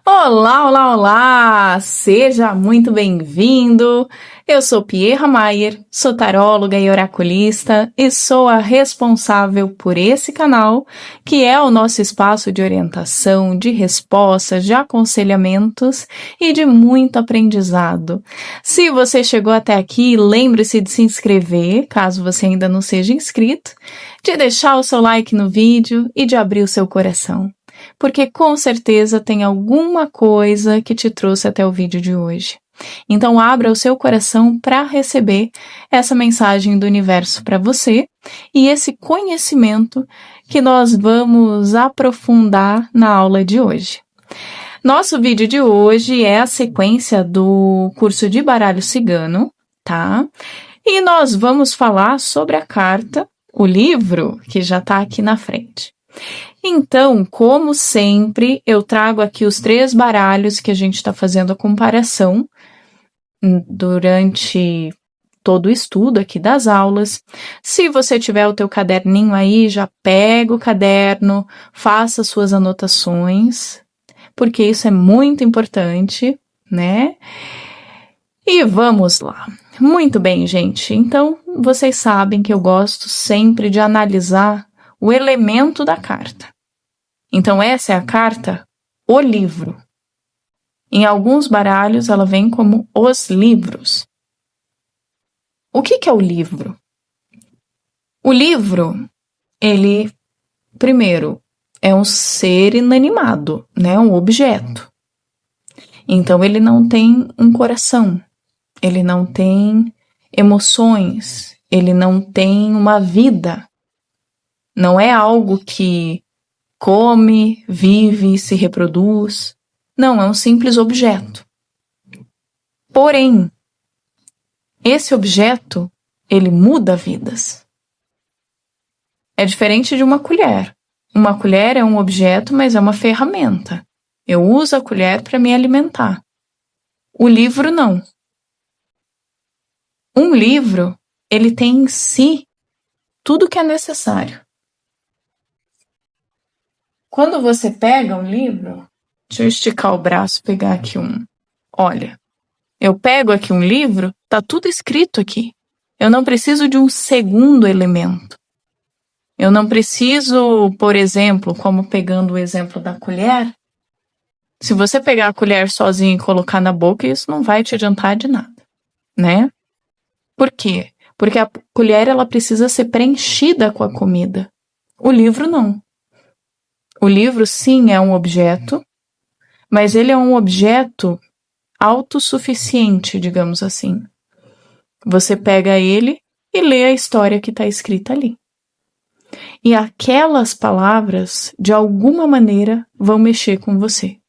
Olá, olá, olá! Seja muito bem-vindo! Eu sou Pierra Maier, sou taróloga e oraculista e sou a responsável por esse canal, que é o nosso espaço de orientação, de respostas, de aconselhamentos e de muito aprendizado. Se você chegou até aqui, lembre-se de se inscrever, caso você ainda não seja inscrito, de deixar o seu like no vídeo e de abrir o seu coração, porque com certeza tem alguma coisa que te trouxe até o vídeo de hoje. Então abra o seu coração para receber essa mensagem do universo para você e esse conhecimento que nós vamos aprofundar na aula de hoje. Nosso vídeo de hoje é a sequência do curso de baralho cigano, tá? E nós vamos falar sobre a carta, o livro, que já está aqui na frente. Então, como sempre, eu trago aqui os 3 baralhos que a gente está fazendo a comparação durante todo o estudo aqui das aulas. Se você tiver o teu caderninho aí, já pega o caderno, faça suas anotações, porque isso é muito importante, né? E vamos lá. Muito bem, gente. Então, vocês sabem que eu gosto sempre de analisar o elemento da carta. Então, essa é a carta, o livro. Em alguns baralhos, ela vem como os livros. O que é o livro? O livro, ele, primeiro, é um ser inanimado, né? Um objeto. Então, ele não tem um coração, ele não tem emoções, ele não tem uma vida. Não é algo que come, vive, se reproduz. Não, é um simples objeto. Porém, esse objeto, ele muda vidas. É diferente de uma colher. Uma colher é um objeto, mas é uma ferramenta. Eu uso a colher para me alimentar. O livro, não. Um livro, ele tem em si tudo que é necessário. Quando você pega um livro, deixa eu esticar o braço e pegar aqui um. Olha, eu pego aqui um livro, tá tudo escrito aqui. Eu não preciso de um segundo elemento. Eu não preciso, por exemplo, como pegando o exemplo da colher, se você pegar a colher sozinho e colocar na boca, isso não vai te adiantar de nada, né? Por quê? Porque a colher, ela precisa ser preenchida com a comida. O livro, não. O livro, sim, é um objeto, mas ele é um objeto autossuficiente, digamos assim. Você pega ele e lê a história que está escrita ali. E aquelas palavras, de alguma maneira, vão mexer com você.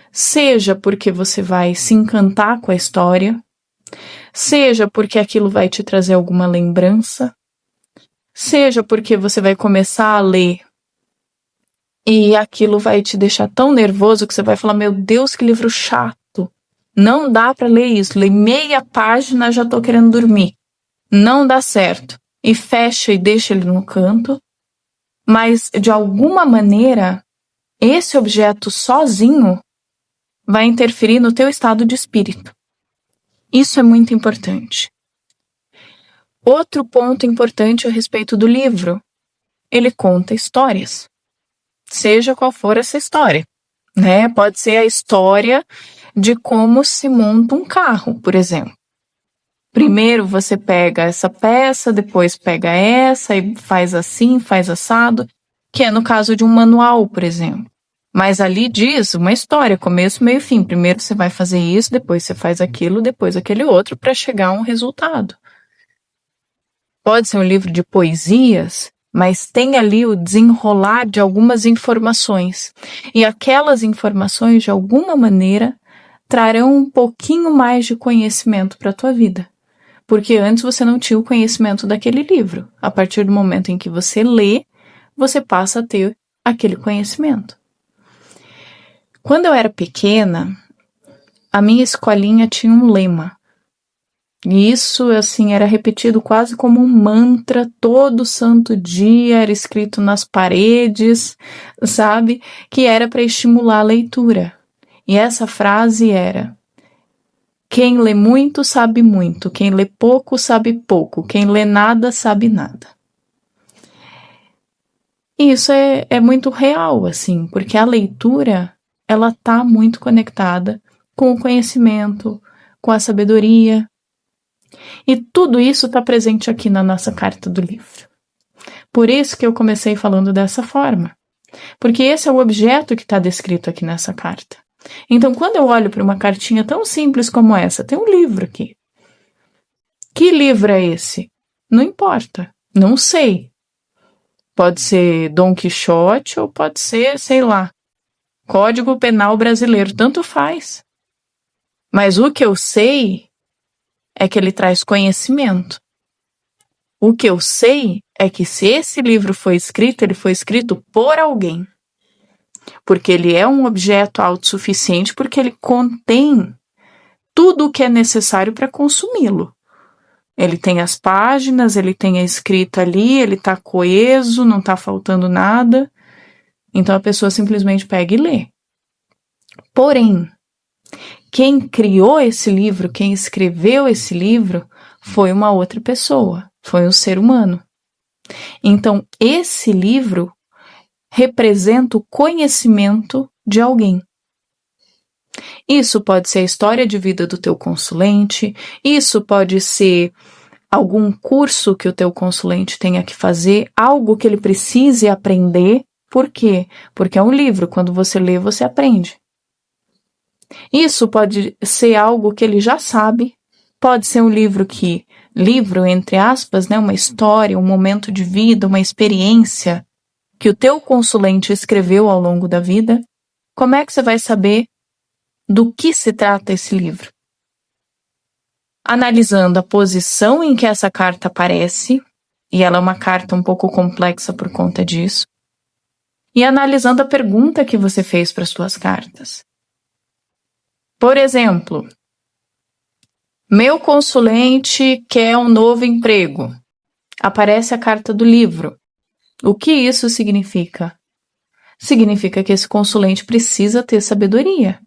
Seja porque você vai se encantar com a história, seja porque aquilo vai te trazer alguma lembrança, seja porque você vai começar a ler e aquilo vai te deixar tão nervoso que você vai falar, meu Deus, que livro chato. Não dá para ler isso. Leio meia página, já tô querendo dormir. Não dá certo. E fecha e deixa ele no canto. Mas, de alguma maneira, esse objeto sozinho vai interferir no teu estado de espírito. Isso é muito importante. Outro ponto importante a respeito do livro. Ele conta histórias. Seja qual for essa história, né? Pode ser a história de como se monta um carro, por exemplo. Primeiro você pega essa peça, depois pega essa e faz assim, faz assado, que é no caso de um manual, por exemplo. Mas ali diz uma história, começo, meio, fim. Primeiro você vai fazer isso, depois você faz aquilo, depois aquele outro, para chegar a um resultado. Pode ser um livro de poesias, mas tem ali o desenrolar de algumas informações. E aquelas informações, de alguma maneira, trarão um pouquinho mais de conhecimento para a tua vida. Porque antes você não tinha o conhecimento daquele livro. A partir do momento em que você lê, você passa a ter aquele conhecimento. Quando eu era pequena, a minha escolinha tinha um lema. E isso, assim, era repetido quase como um mantra todo santo dia, era escrito nas paredes, sabe? Que era para estimular a leitura. E essa frase era: quem lê muito sabe muito, quem lê pouco sabe pouco, quem lê nada sabe nada. E isso é muito real, assim, porque a leitura, ela tá muito conectada com o conhecimento, com a sabedoria. E tudo isso está presente aqui na nossa carta do livro. Por isso que eu comecei falando dessa forma. Porque esse é o objeto que está descrito aqui nessa carta. Então, quando eu olho para uma cartinha tão simples como essa, tem um livro aqui. Que livro é esse? Não importa, não sei. Pode ser Dom Quixote ou pode ser, sei lá, Código Penal Brasileiro, tanto faz. Mas o que eu sei é que ele traz conhecimento. O que eu sei é que se esse livro foi escrito, ele foi escrito por alguém. Porque ele é um objeto autossuficiente, porque ele contém tudo o que é necessário para consumi-lo. Ele tem as páginas, ele tem a escrita ali, ele está coeso, não está faltando nada. Então a pessoa simplesmente pega e lê. Porém, quem criou esse livro, quem escreveu esse livro, foi uma outra pessoa, foi um ser humano. Então, esse livro representa o conhecimento de alguém. Isso pode ser a história de vida do teu consulente, isso pode ser algum curso que o teu consulente tenha que fazer, algo que ele precise aprender. Por quê? Porque é um livro, quando você lê, você aprende. Isso pode ser algo que ele já sabe, pode ser um livro entre aspas, né, uma história, um momento de vida, uma experiência que o teu consulente escreveu ao longo da vida. Como é que você vai saber do que se trata esse livro? Analisando a posição em que essa carta aparece, e ela é uma carta um pouco complexa por conta disso, e analisando a pergunta que você fez para as suas cartas. Por exemplo, meu consulente quer um novo emprego. Aparece a carta do livro. O que isso significa? Significa que esse consulente precisa ter sabedoria.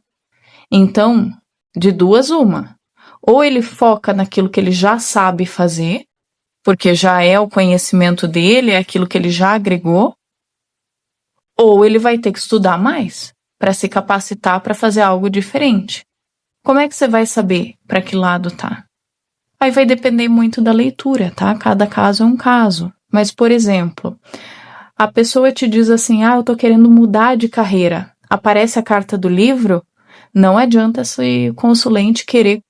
Então, de duas uma. Ou ele foca naquilo que ele já sabe fazer, porque já é o conhecimento dele, é aquilo que ele já agregou, ou ele vai ter que estudar mais para se capacitar para fazer algo diferente. Como é que você vai saber para que lado tá? Aí vai depender muito da leitura, tá? Cada caso é um caso. Mas, por exemplo, a pessoa te diz assim, eu tô querendo mudar de carreira. Aparece a carta do livro, não adianta esse consulente querer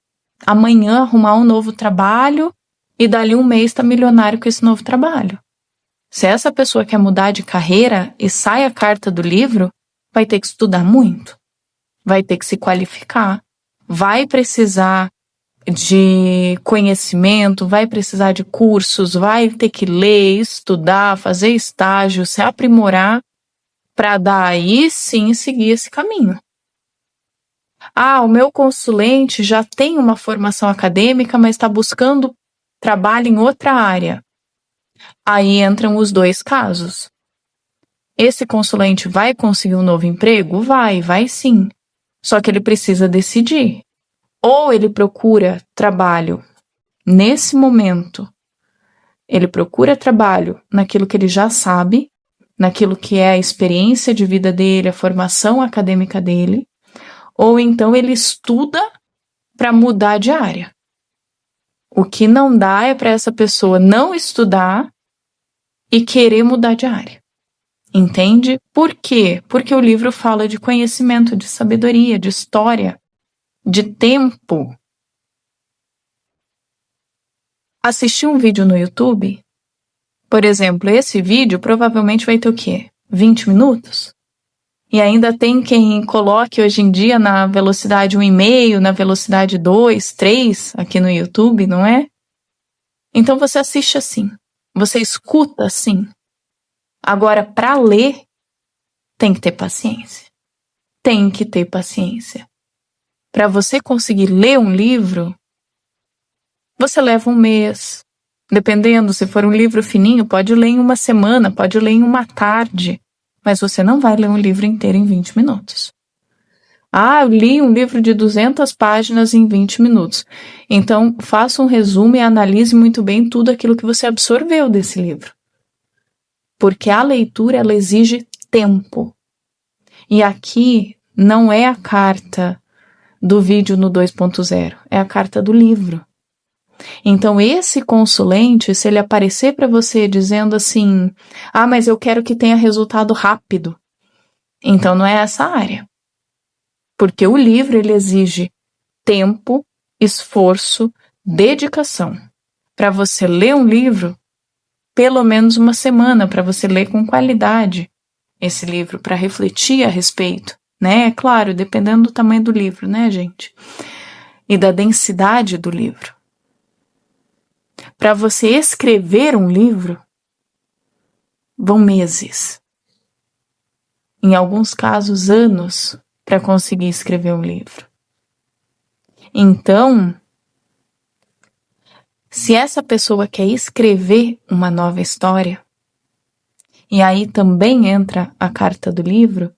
amanhã arrumar um novo trabalho e dali um mês tá milionário com esse novo trabalho. Se essa pessoa quer mudar de carreira e sai a carta do livro, vai ter que estudar muito, vai ter que se qualificar, vai precisar de conhecimento, vai precisar de cursos, vai ter que ler, estudar, fazer estágio, se aprimorar para daí sim seguir esse caminho. O meu consulente já tem uma formação acadêmica, mas está buscando trabalho em outra área. Aí entram os dois casos. Esse consulente vai conseguir um novo emprego? Vai sim. Só que ele precisa decidir. Ou ele procura trabalho nesse momento, ele procura trabalho naquilo que ele já sabe, naquilo que é a experiência de vida dele, a formação acadêmica dele, ou então ele estuda para mudar de área. O que não dá é para essa pessoa não estudar e querer mudar de área. Entende? Por quê? Porque o livro fala de conhecimento, de sabedoria, de história, de tempo. Assistir um vídeo no YouTube, por exemplo, esse vídeo provavelmente vai ter o quê? 20 minutos? E ainda tem quem coloque hoje em dia na velocidade 1,5, na velocidade 2, 3 aqui no YouTube, não é? Então você assiste assim, você escuta assim. Agora, para ler, tem que ter paciência. Tem que ter paciência. Para você conseguir ler um livro, você leva um mês. Dependendo, se for um livro fininho, pode ler em uma semana, pode ler em uma tarde. Mas você não vai ler um livro inteiro em 20 minutos. Ah, eu li um livro de 200 páginas em 20 minutos. Então, faça um resumo e analise muito bem tudo aquilo que você absorveu desse livro. Porque a leitura, ela exige tempo. E aqui não é a carta do vídeo no 2.0, é a carta do livro. Então, esse consulente, se ele aparecer para você dizendo assim, ah, mas eu quero que tenha resultado rápido, então não é essa área. Porque o livro, ele exige tempo, esforço, dedicação. Para você ler um livro, pelo menos uma semana, para você ler com qualidade esse livro, para refletir a respeito, né? É claro, dependendo do tamanho do livro, né, gente? E da densidade do livro. Para você escrever um livro, vão meses. Em alguns casos, anos, para conseguir escrever um livro. Então, se essa pessoa quer escrever uma nova história, e aí também entra a carta do livro,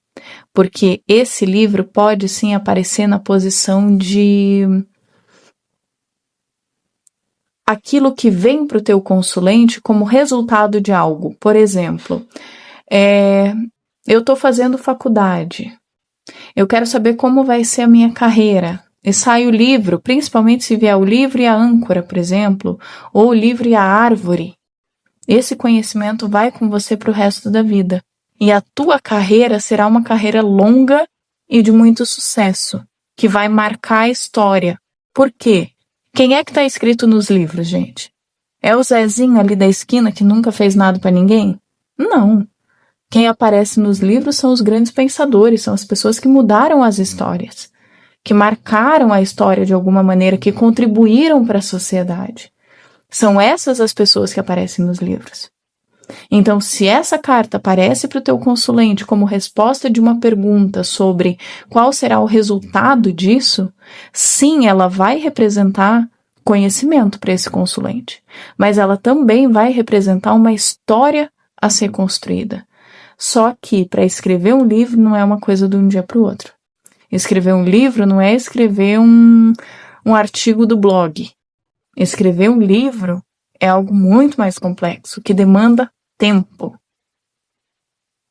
porque esse livro pode sim aparecer na posição de aquilo que vem para o teu consulente como resultado de algo. Por exemplo, eu estou fazendo faculdade, eu quero saber como vai ser a minha carreira. E sai o livro, principalmente se vier o livro e a âncora, por exemplo, ou o livro e a árvore. Esse conhecimento vai com você para o resto da vida. E a tua carreira será uma carreira longa e de muito sucesso, que vai marcar a história. Por quê? Quem é que está escrito nos livros, gente? É o Zezinho ali da esquina que nunca fez nada para ninguém? Não. Quem aparece nos livros são os grandes pensadores, são as pessoas que mudaram as histórias, que marcaram a história de alguma maneira, que contribuíram para a sociedade. São essas as pessoas que aparecem nos livros. Então, se essa carta aparece para o teu consulente como resposta de uma pergunta sobre qual será o resultado disso, sim, ela vai representar conhecimento para esse consulente, mas ela também vai representar uma história a ser construída. Só que para escrever um livro não é uma coisa de um dia para o outro. Escrever um livro não é escrever um artigo do blog. Escrever um livro é algo muito mais complexo, que demanda tempo.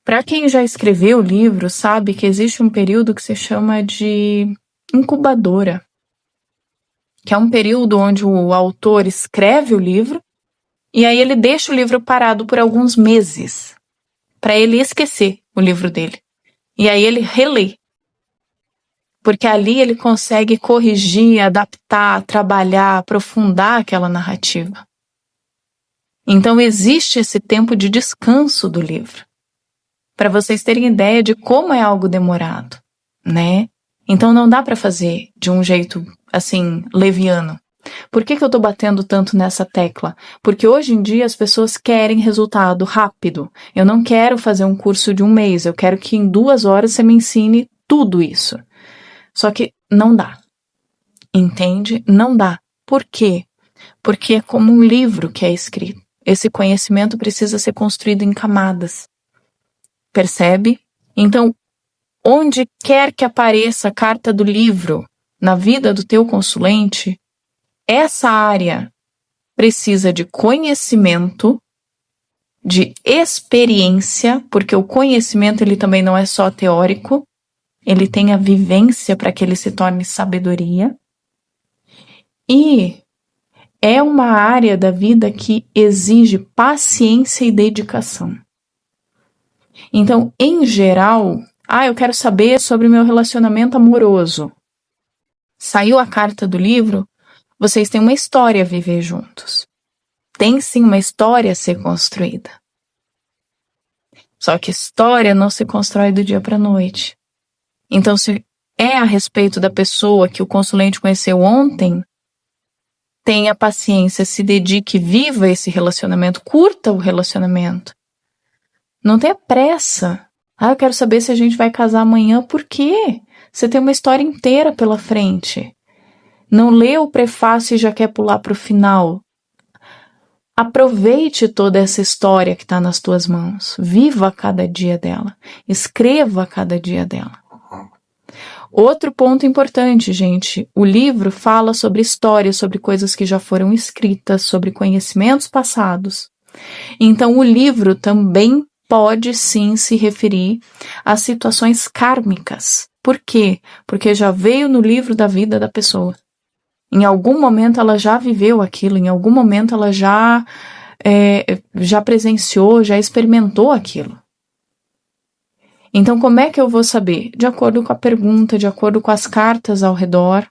Para quem já escreveu o livro, sabe que existe um período que se chama de incubadora, que é um período onde o autor escreve o livro e aí ele deixa o livro parado por alguns meses, para ele esquecer o livro dele. E aí ele relê. Porque ali ele consegue corrigir, adaptar, trabalhar, aprofundar aquela narrativa. Então existe esse tempo de descanso do livro, para vocês terem ideia de como é algo demorado, né? Então não dá para fazer de um jeito assim leviano. Por que eu tô batendo tanto nessa tecla? Porque hoje em dia as pessoas querem resultado rápido. Eu não quero fazer um curso de um mês, eu quero que em 2 horas você me ensine tudo isso. Só que não dá, entende? Não dá. Por quê? Porque é como um livro que é escrito. Esse conhecimento precisa ser construído em camadas. Percebe? Então, onde quer que apareça a carta do livro na vida do teu consulente, essa área precisa de conhecimento, de experiência, porque o conhecimento ele também não é só teórico, ele tem a vivência para que ele se torne sabedoria. E é uma área da vida que exige paciência e dedicação. Então, em geral, eu quero saber sobre o meu relacionamento amoroso. Saiu a carta do livro, vocês têm uma história a viver juntos. Tem sim uma história a ser construída. Só que história não se constrói do dia para a noite. Então, se é a respeito da pessoa que o consulente conheceu ontem, tenha paciência, se dedique, viva esse relacionamento, curta o relacionamento. Não tenha pressa. Eu quero saber se a gente vai casar amanhã. Por quê? Você tem uma história inteira pela frente. Não lê o prefácio e já quer pular para o final. Aproveite toda essa história que está nas tuas mãos. Viva cada dia dela. Escreva cada dia dela. Outro ponto importante, gente, o livro fala sobre histórias, sobre coisas que já foram escritas, sobre conhecimentos passados. Então, o livro também pode sim se referir a situações kármicas. Por quê? Porque já veio no livro da vida da pessoa. Em algum momento ela já viveu aquilo, em algum momento ela já presenciou, já experimentou aquilo. Então, como é que eu vou saber? De acordo com a pergunta, de acordo com as cartas ao redor,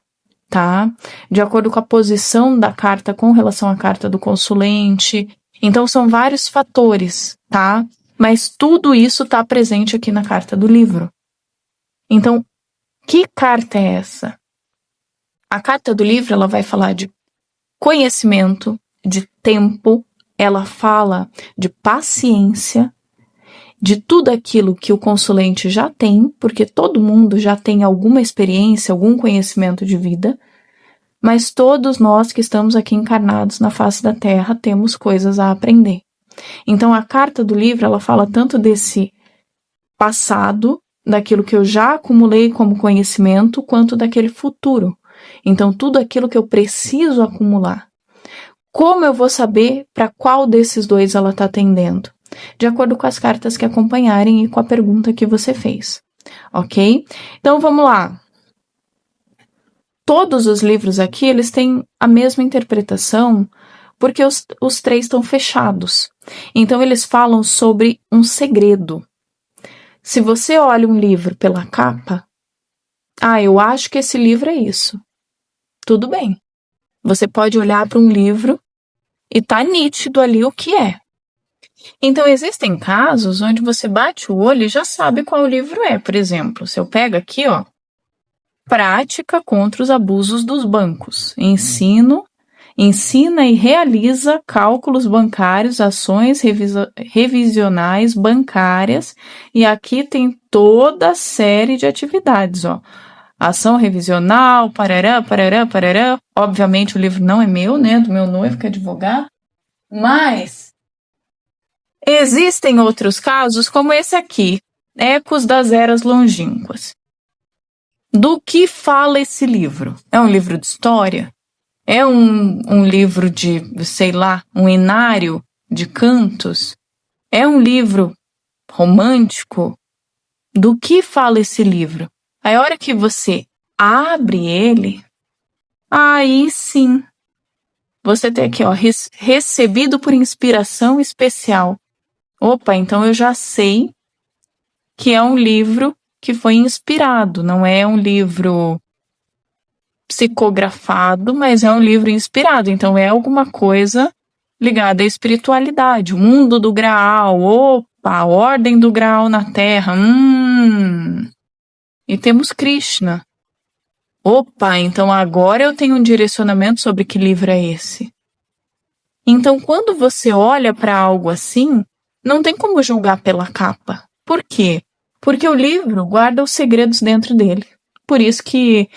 tá? De acordo com a posição da carta com relação à carta do consulente. Então, são vários fatores, tá? Mas tudo isso está presente aqui na carta do livro. Então, que carta é essa? A carta do livro, ela vai falar de conhecimento, de tempo, ela fala de paciência, de tudo aquilo que o consulente já tem, porque todo mundo já tem alguma experiência, algum conhecimento de vida, mas todos nós que estamos aqui encarnados na face da Terra temos coisas a aprender. Então, a carta do livro, ela fala tanto desse passado, daquilo que eu já acumulei como conhecimento, quanto daquele futuro. Então, tudo aquilo que eu preciso acumular. Como eu vou saber para qual desses dois ela está atendendo? De acordo com as cartas que acompanharem e com a pergunta que você fez, ok? Então, vamos lá. Todos os livros aqui, eles têm a mesma interpretação, porque os três estão fechados. Então, eles falam sobre um segredo. Se você olha um livro pela capa, eu acho que esse livro é isso. Tudo bem. Você pode olhar para um livro e tá nítido ali o que é. Então, existem casos onde você bate o olho e já sabe qual livro é. Por exemplo, se eu pego aqui, Prática contra os abusos dos bancos. Ensina e realiza cálculos bancários, ações revisionais bancárias. E aqui tem toda a série de atividades, Ação revisional, parará. Obviamente, o livro não é meu, né? Do meu noivo, que é advogado. Mas existem outros casos, como esse aqui, Ecos das Eras Longínquas. Do que fala esse livro? É um livro de história? É um livro de, um inário de cantos? É um livro romântico? Do que fala esse livro? A hora que você abre ele, aí sim, você tem aqui, recebido por inspiração especial. Opa, então eu já sei que é um livro que foi inspirado, não é um livro psicografado, mas é um livro inspirado, então é alguma coisa ligada à espiritualidade, o mundo do Graal, a ordem do Graal na Terra, E temos Krishna. Então agora eu tenho um direcionamento sobre que livro é esse. Então, quando você olha para algo assim, não tem como julgar pela capa. Por quê? Porque o livro guarda os segredos dentro dele. Por isso que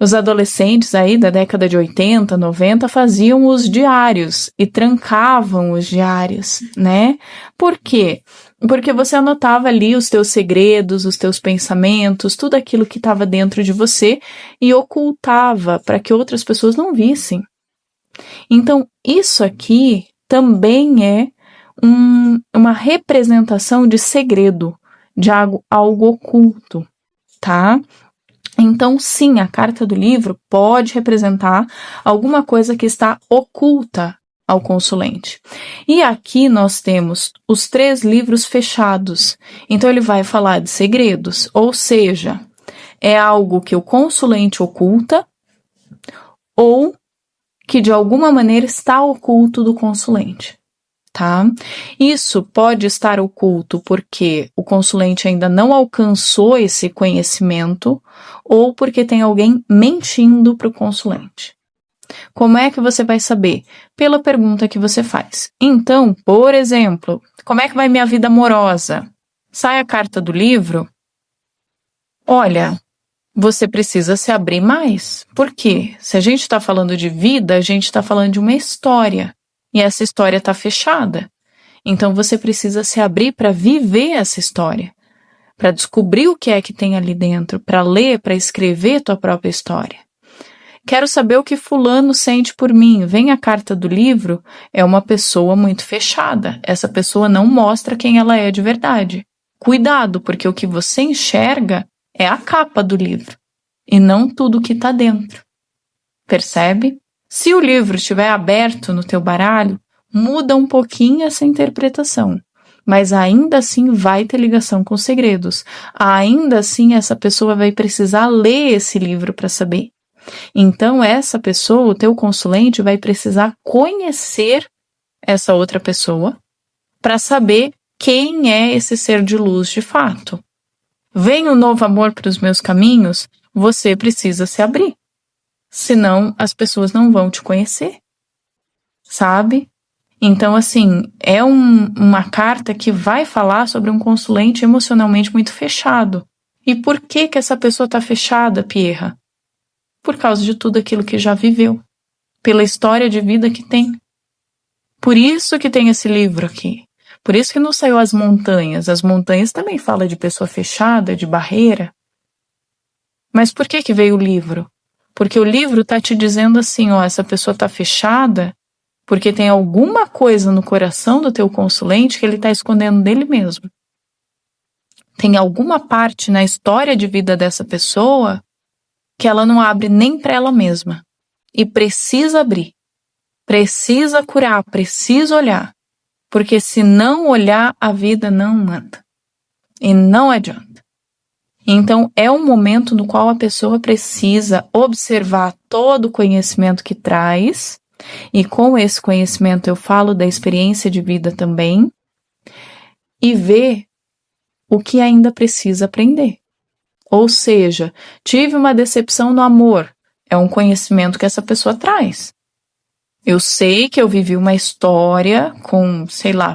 os adolescentes aí da década de 80, 90 faziam os diários e trancavam os diários, né? Por quê? Porque você anotava ali os teus segredos, os teus pensamentos, tudo aquilo que estava dentro de você e ocultava para que outras pessoas não vissem. Então, isso aqui também é uma representação de segredo, de algo oculto, tá? Então, sim, a carta do livro pode representar alguma coisa que está oculta ao consulente. E aqui nós temos os 3 livros fechados. Então, ele vai falar de segredos, ou seja, é algo que o consulente oculta ou que de alguma maneira está oculto do consulente. Tá? Isso pode estar oculto porque o consulente ainda não alcançou esse conhecimento ou porque tem alguém mentindo para o consulente. Como é que você vai saber? Pela pergunta que você faz. Então, por exemplo, como é que vai minha vida amorosa? Sai a carta do livro. Olha, você precisa se abrir mais. Por quê? Se a gente está falando de vida, a gente está falando de uma história. E essa história está fechada. Então, você precisa se abrir para viver essa história. para descobrir o que é que tem ali dentro, para ler, para escrever tua própria história. Quero saber o que fulano sente por mim. Vem a carta do livro, é uma pessoa muito fechada. Essa pessoa não mostra quem ela é de verdade. Cuidado, porque o que você enxerga é a capa do livro e não tudo que está dentro. Percebe? Se o livro estiver aberto no teu baralho, muda um pouquinho essa interpretação. Mas ainda assim vai ter ligação com os segredos. Ainda assim essa pessoa vai precisar ler esse livro para saber. Então essa pessoa, o teu consulente, vai precisar conhecer essa outra pessoa para saber quem é esse ser de luz de fato. Vem um novo amor para os meus caminhos, você precisa se abrir. Senão as pessoas não vão te conhecer. Sabe? Então, assim, é uma carta que vai falar sobre um consulente emocionalmente muito fechado. E por que essa pessoa está fechada, Pierra? Por causa de tudo aquilo que já viveu. Pela história de vida que tem. Por isso que tem esse livro aqui. Por isso que não saiu As Montanhas. As Montanhas também fala de pessoa fechada, de barreira. Mas por que veio o livro? Porque o livro está te dizendo assim, ó, essa pessoa está fechada porque tem alguma coisa no coração do teu consulente que ele está escondendo dele mesmo. Tem alguma parte na história de vida dessa pessoa que ela não abre nem para ela mesma. E precisa abrir. Precisa curar, precisa olhar. Porque se não olhar, a vida não anda. E não adianta. Então, é um momento no qual a pessoa precisa observar todo o conhecimento que traz. E com esse conhecimento eu falo da experiência de vida também. E ver o que ainda precisa aprender. Ou seja, tive uma decepção no amor. É um conhecimento que essa pessoa traz. Eu sei que eu vivi uma história com,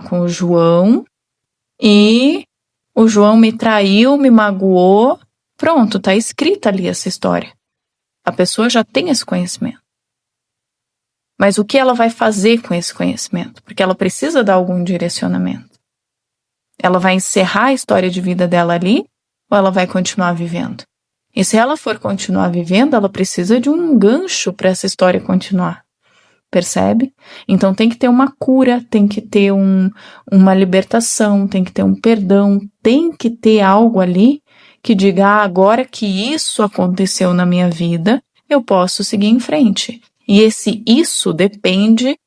com o João. E o João me traiu, me magoou. Pronto, tá escrita ali essa história. A pessoa já tem esse conhecimento. Mas o que ela vai fazer com esse conhecimento? Porque ela precisa dar algum direcionamento. Ela vai encerrar a história de vida dela ali ou ela vai continuar vivendo? E se ela for continuar vivendo, ela precisa de um gancho para essa história continuar. Percebe? Então tem que ter uma cura, tem que ter uma libertação, tem que ter um perdão, tem que ter algo ali que diga, agora que isso aconteceu na minha vida, eu posso seguir em frente. E isso depende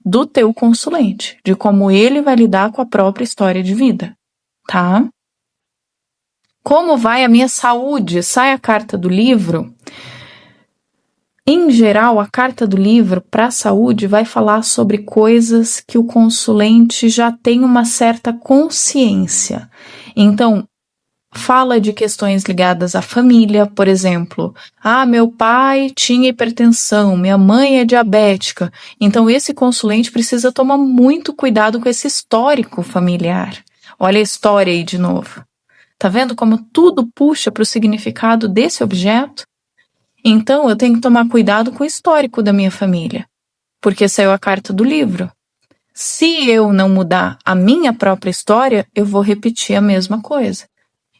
do teu consulente, de como ele vai lidar com a própria história de vida, tá? Como vai a minha saúde? Sai a carta do livro. Em geral, a carta do livro para a saúde vai falar sobre coisas que o consulente já tem uma certa consciência. Então, fala de questões ligadas à família, por exemplo. Meu pai tinha hipertensão, minha mãe é diabética. Então, esse consulente precisa tomar muito cuidado com esse histórico familiar. Olha a história aí de novo. Tá vendo como tudo puxa para o significado desse objeto? Então, eu tenho que tomar cuidado com o histórico da minha família, porque saiu a carta do livro. Se eu não mudar a minha própria história, eu vou repetir a mesma coisa.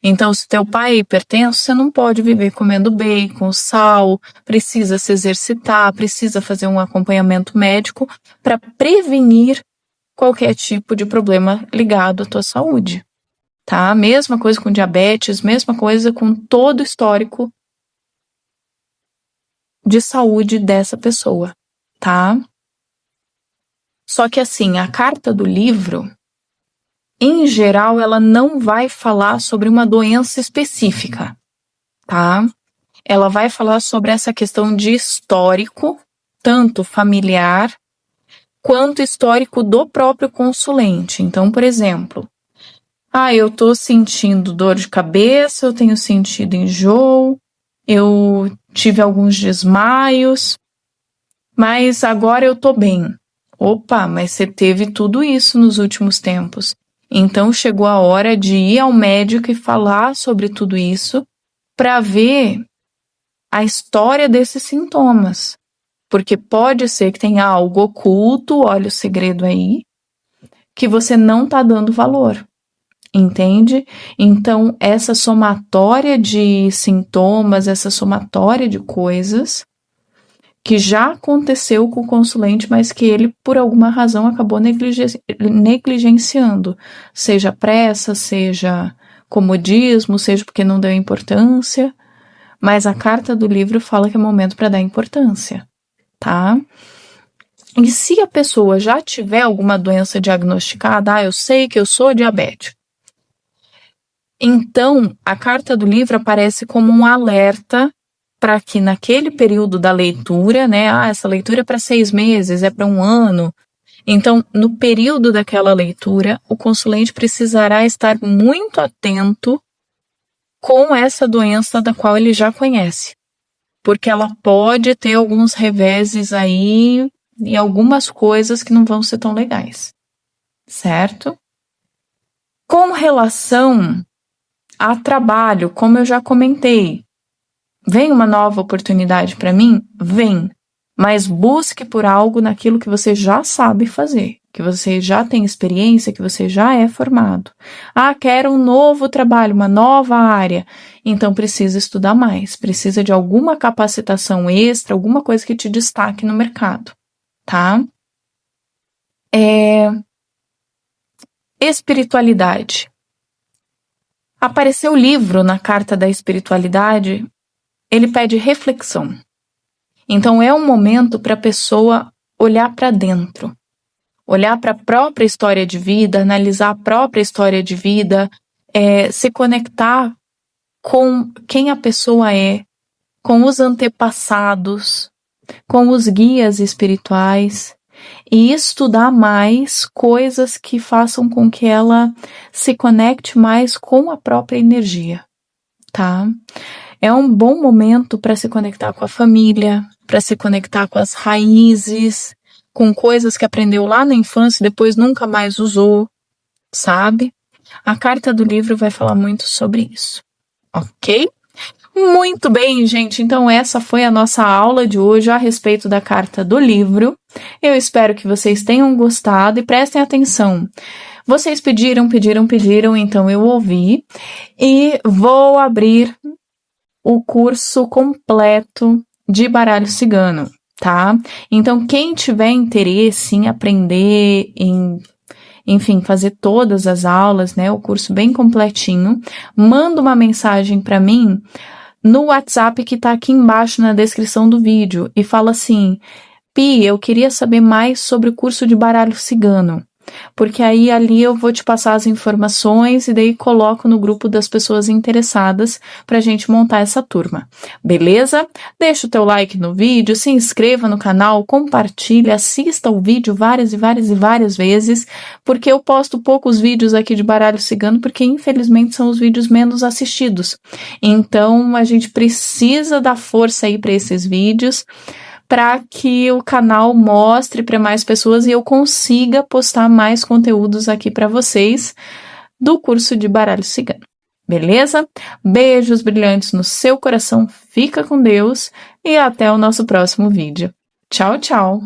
Então, se teu pai é hipertenso, você não pode viver comendo bacon, sal, precisa se exercitar, precisa fazer um acompanhamento médico para prevenir qualquer tipo de problema ligado à tua saúde, tá? Mesma coisa com diabetes, mesma coisa com todo o histórico de saúde dessa pessoa, tá? Só que assim, a carta do livro, em geral, ela não vai falar sobre uma doença específica, tá? Ela vai falar sobre essa questão de histórico, tanto familiar, quanto histórico do próprio consulente. Então, por exemplo, eu tô sentindo dor de cabeça, eu tenho sentido enjoo, eu tive alguns desmaios, mas agora eu tô bem. Opa, mas você teve tudo isso nos últimos tempos. Então chegou a hora de ir ao médico e falar sobre tudo isso para ver a história desses sintomas. Porque pode ser que tenha algo oculto, olha o segredo aí, que você não tá dando valor. entende? Então, essa somatória de sintomas, essa somatória de coisas que já aconteceu com o consulente, mas que ele, por alguma razão, acabou negligenciando, seja pressa, seja comodismo, seja porque não deu importância, mas a carta do livro fala que é momento para dar importância, tá? E se a pessoa já tiver alguma doença diagnosticada, eu sei que eu sou diabético. Então, a carta do livro aparece como um alerta para que naquele período da leitura, né, essa leitura é para 6 meses, é para 1 ano. Então, no período daquela leitura, o consulente precisará estar muito atento com essa doença da qual ele já conhece, porque ela pode ter alguns reveses aí e algumas coisas que não vão ser tão legais, certo? Com relação a trabalho, como eu já comentei, vem uma nova oportunidade para mim? Vem, mas busque por algo naquilo que você já sabe fazer, que você já tem experiência, que você já é formado. Quero um novo trabalho, uma nova área. Então precisa estudar mais, precisa de alguma capacitação extra, alguma coisa que te destaque no mercado, tá? Espiritualidade. Apareceu o livro na carta da espiritualidade, ele pede reflexão. Então é um momento para a pessoa olhar para dentro, olhar para a própria história de vida, analisar a própria história de vida, se conectar com quem a pessoa é, com os antepassados, com os guias espirituais e estudar mais coisas que façam com que ela se conecte mais com a própria energia, tá? É um bom momento para se conectar com a família, para se conectar com as raízes, com coisas que aprendeu lá na infância e depois nunca mais usou, sabe? A carta do livro vai falar muito sobre isso, ok? Muito bem, gente. Então essa foi a nossa aula de hoje a respeito da carta do livro. Eu espero que vocês tenham gostado e prestem atenção. Vocês pediram, então eu ouvi e vou abrir o curso completo de baralho cigano, tá? Então, quem tiver interesse em aprender, enfim, fazer todas as aulas, né? O curso bem completinho, manda uma mensagem para mim no WhatsApp que tá aqui embaixo na descrição do vídeo e fala assim: Pi, eu queria saber mais sobre o curso de baralho cigano. Porque aí ali eu vou te passar as informações e daí coloco no grupo das pessoas interessadas pra gente montar essa turma, beleza? Deixa o teu like no vídeo, se inscreva no canal, compartilhe, assista o vídeo várias vezes, porque eu posto poucos vídeos aqui de baralho cigano, porque infelizmente são os vídeos menos assistidos. Então a gente precisa dar força aí para esses vídeos, para que o canal mostre para mais pessoas e eu consiga postar mais conteúdos aqui para vocês do curso de baralho cigano. Beleza? Beijos brilhantes no seu coração, fica com Deus e até o nosso próximo vídeo. Tchau, tchau!